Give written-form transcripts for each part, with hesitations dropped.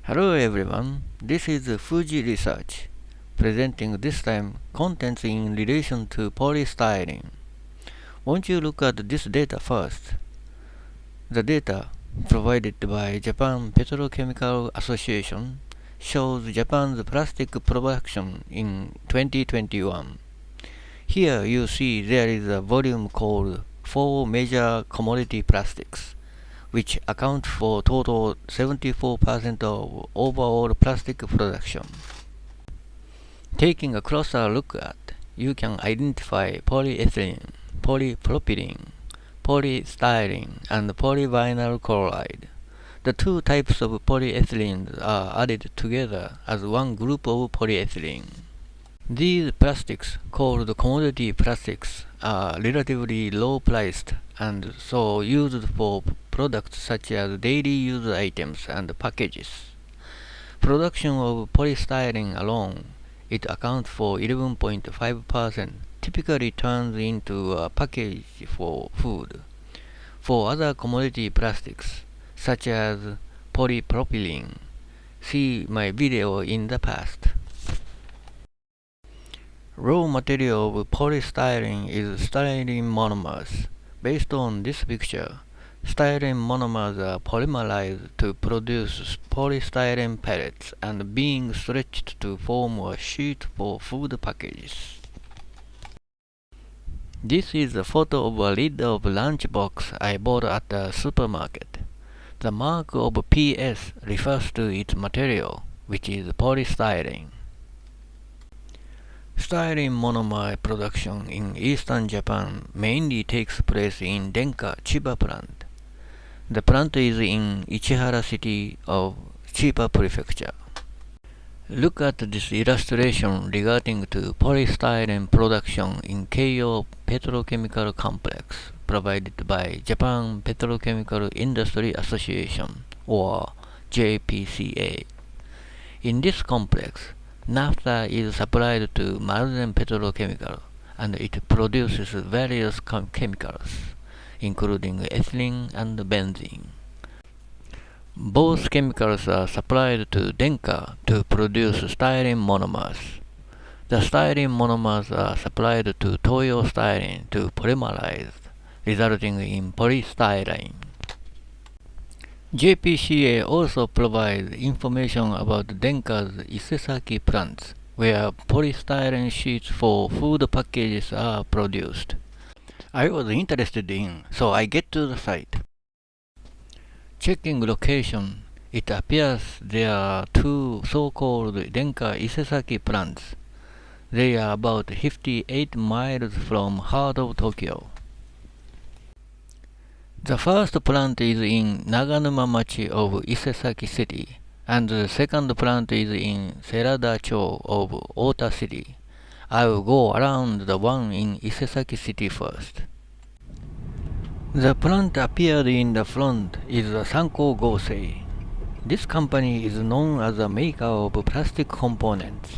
Hello everyone, this is Fuji Research, presenting this time contents in relation to polystyrene. Won't you look at this data first? The data provided by Japan Petrochemical Association shows Japan's plastic production in 2021. Here you see there is a volume called 4 major commodity plastics, which account for total 74% of overall plastic production. Taking a closer look at, you can identify polyethylene, polypropylene, polystyrene, and polyvinyl chloride. The two types of polyethylene are added together as one group of polyethylene. These plastics, called commodity plastics, are relatively low priced and so used for products such as daily use items and packages. Production of polystyrene alone, it accounts for 11.5%, typically turns into a package for food. For other commodity plastics, such as polypropylene, see my video in the past. Raw material of polystyrene is styrene monomers. Based on this picture, styrene monomers are polymerized to produce polystyrene pellets and being stretched to form a sheet for food packages. This is a photo of a lid of lunchbox I bought at the supermarket. The mark of PS refers to its material, which is polystyrene. Styrene monomer production in eastern Japan mainly takes place in Denka, Chiba plant. The plant is in Isesaki-city of Chiba Prefecture. Look at this illustration regarding to polystyrene production in Keio Petrochemical Complex provided by Japan Petrochemical Industry Association or JPCA. In this complex, naphtha is supplied to Maruzen Petrochemical and it produces various chemicals, including ethylene and benzene. Both chemicals are supplied to Denka to produce styrene monomers. The styrene monomers are supplied to Toyo styrene to polymerize, resulting in polystyrene. JPCA also provides information about Denka's Isesaki plants, where polystyrene sheets for food packages are produced. I was interested in, so I get to the site. Checking location, it appears there are two so-called Denka Isesaki plants. They are about 58 miles from heart of Tokyo. The first plant is in Naganuma-machi of Isesaki-city, and the second plant is in Serada-cho of Ota-city. I will go around the one in Isesaki-city first. The plant appeared in the front is the Sanko Gosei. This company is known as a maker of plastic components.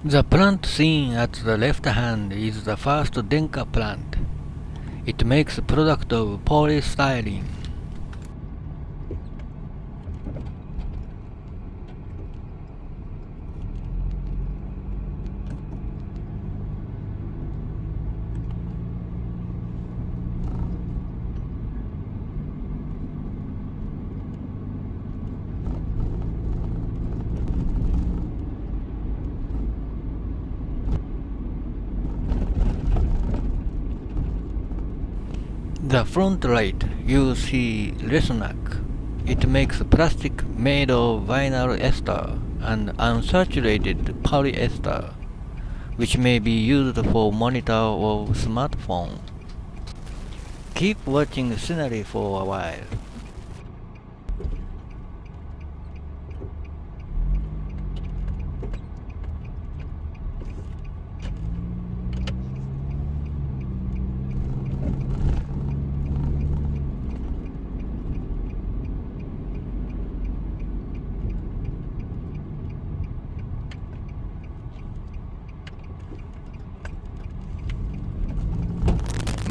The plant seen at the left hand is the first Denka plant. It makes product of polystyrene. The front right, you see Resonac. It makes plastic made of vinyl ester and unsaturated polyester. which may be used for monitor or smartphone. Keep watching scenery for a while.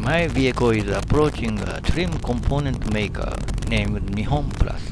My vehicle is approaching a trim component maker named Nihon Plast.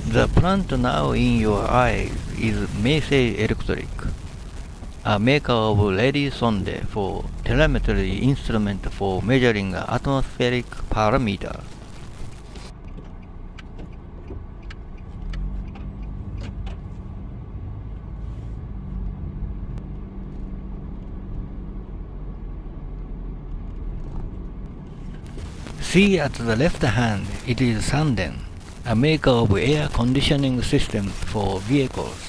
The plant now in your eye is Meisei Electric, a maker of LED sonde for telemetry instrument for measuring atmospheric parameter. See at the left hand, it is Sanden, a maker of air conditioning systems for vehicles.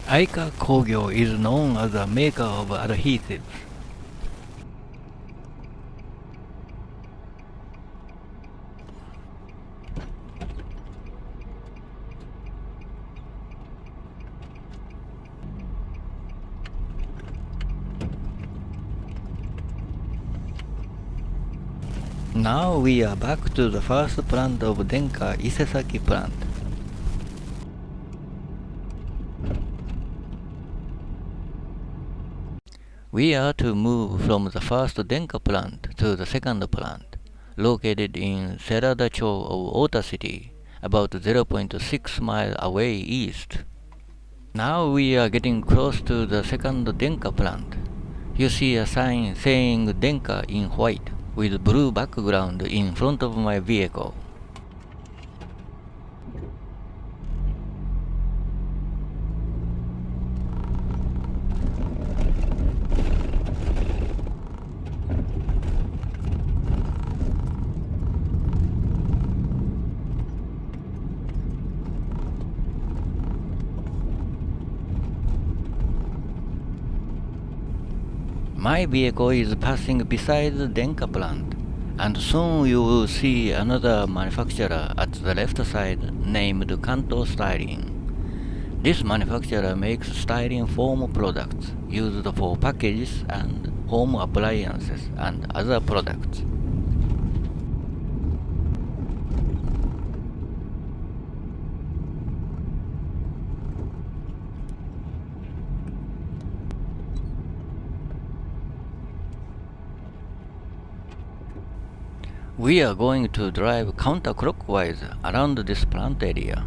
Aika Kogyo is known as a maker of adhesives. Now we are back to the first plant of Denka Isesaki plant. We are to move from the first Denka plant to the second plant, located in Serada-cho of Ota-city, about 0.6 miles away east. Now we are getting close to the second Denka plant. You see a sign saying Denka in white, with blue background in front of my vehicle. My vehicle is passing beside the Denka plant, and soon you will see another manufacturer at the left side named Kato Styrene. This manufacturer makes styrene foam products used for packages and home appliances and other products. We are going to drive counterclockwise around this plant area.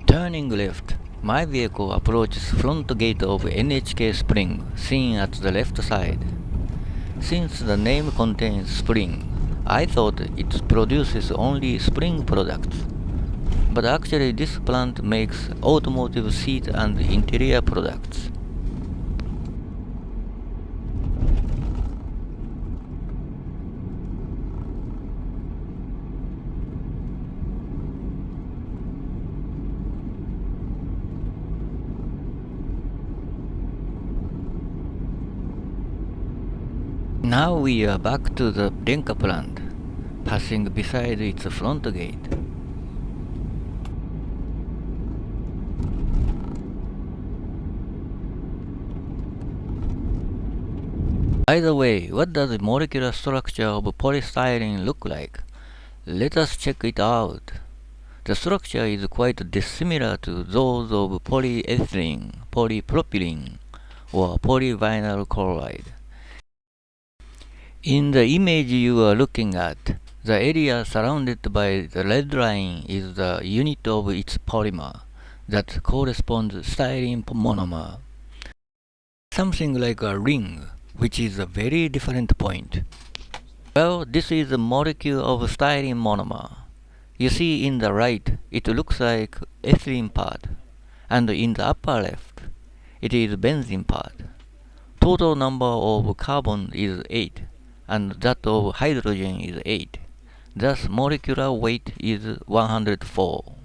Turning left, my vehicle approaches front gate of NHK Spring, seen at the left side. Since the name contains spring, I thought it produces only spring products. But actually this plant makes automotive seat and interior products. Now we are back to the Denka plant, passing beside its front gate. By the way, what does the molecular structure of polystyrene look like? Let us check it out. The structure is quite dissimilar to those of polyethylene, polypropylene, or polyvinyl chloride. In the image you are looking at, the area surrounded by the red line is the unit of its polymer that corresponds to styrene monomer. Something like a ring, which is a very different point. Well, this is a molecule of styrene monomer. You see in the right, it looks like ethylene part, and in the upper left, it is benzene part. Total number of carbon is 8. And that of hydrogen is 8. Thus, molecular weight is 104.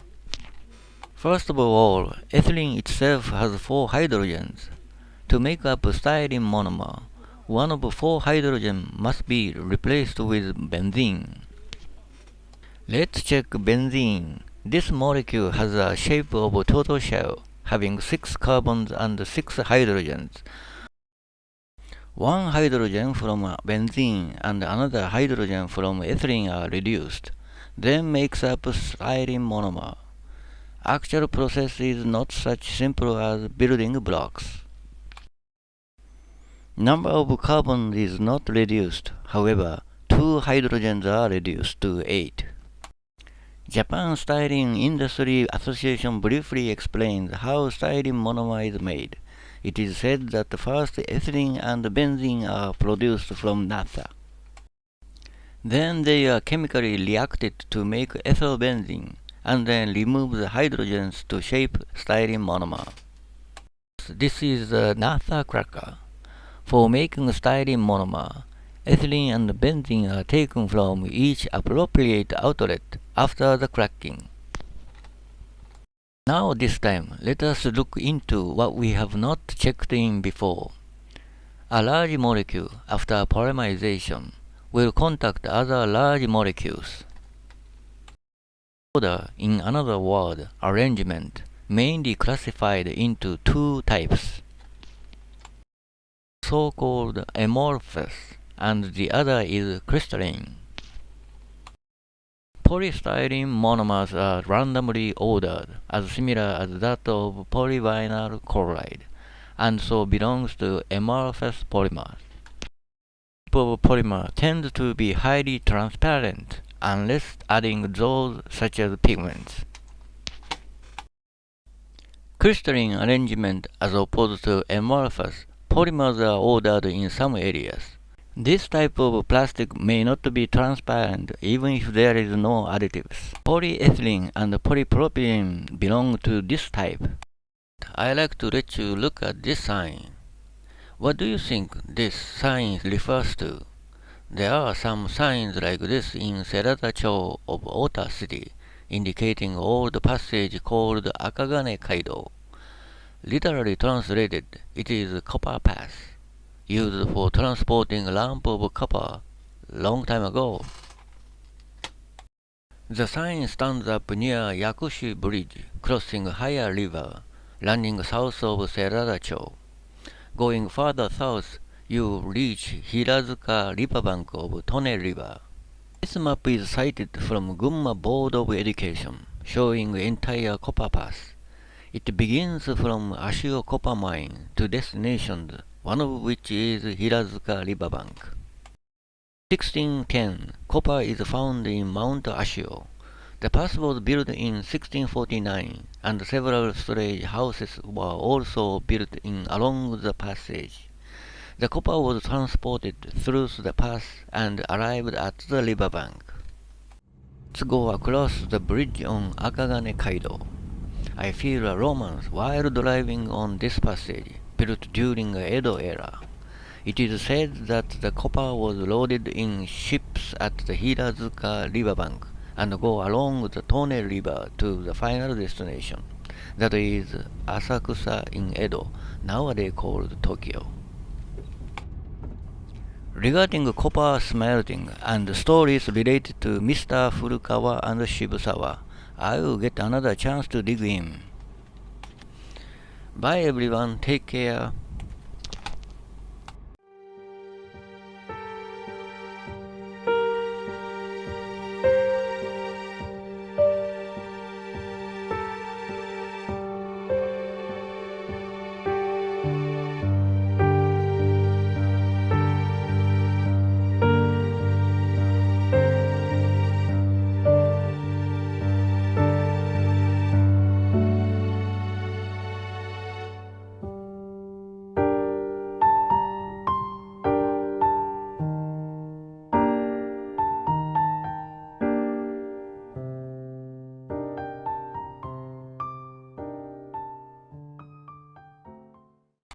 First of all, ethylene itself has 4 hydrogens. To make up styrene monomer, one of 4 hydrogen must be replaced with benzene. Let's check benzene. This molecule has a shape of a turtle shell, having 6 carbons and 6 hydrogens. One hydrogen from benzene and another hydrogen from ethylene are reduced, then makes up styrene monomer. Actual process is not such simple as building blocks. Number of carbons is not reduced, however, 2 hydrogens are reduced to 8. Japan Styrene Industry Association briefly explains how styrene monomer is made. It is said that first ethylene and benzene are produced from naphtha. Then they are chemically reacted to make ethylbenzene, and then remove the hydrogens to shape styrene monomer. This is the naphtha cracker. For making styrene monomer, ethylene and benzene are taken from each appropriate outlet after the cracking. Now this time, let us look into what we have not checked in before. A large molecule, after polymerization, will contact other large molecules. Order, in another word, arrangement, mainly classified into 2 types, so-called amorphous, and the other is crystalline. Polystyrene monomers are randomly ordered as similar as that of polyvinyl chloride, and so belongs to amorphous polymers. This type of polymer tends to be highly transparent unless adding those such as pigments. Crystalline arrangement as opposed to amorphous polymers are ordered in some areas. This type of plastic may not be transparent even if there is no additives. Polyethylene and polypropylene belong to this type. I like to let you look at this sign. What do you think this sign refers to? There are some signs like this in Serata-cho of Ota-city, indicating old passage called Akagane Kaido. Literally translated, it is copper pass, used for transporting a lump of copper long time ago. The sign stands up near Yakushi Bridge, crossing Haya River, running south of Serata-cho. Going further south, you reach Hirazuka riverbank of Tone River. This map is cited from Gunma Board of Education, showing entire copper pass. It begins from Ashio copper mine to destinations, one of which is Hirazuka riverbank. 1610, copper is found in Mount Ashio. The pass was built in 1649, and several storage houses were also built in along the passage. The copper was transported through the pass and arrived at the riverbank. Let's go across the bridge on Akagane Kaido. I feel a romance while driving on this passage, built during the Edo era. It is said that the copper was loaded in ships at the Hirazuka riverbank and go along the Tone River to the final destination, that is Asakusa in Edo, nowadays called Tokyo. Regarding copper smelting and stories related to Mr. Furukawa and Shibusawa, I will get another chance to dig in. Bye everyone, take care.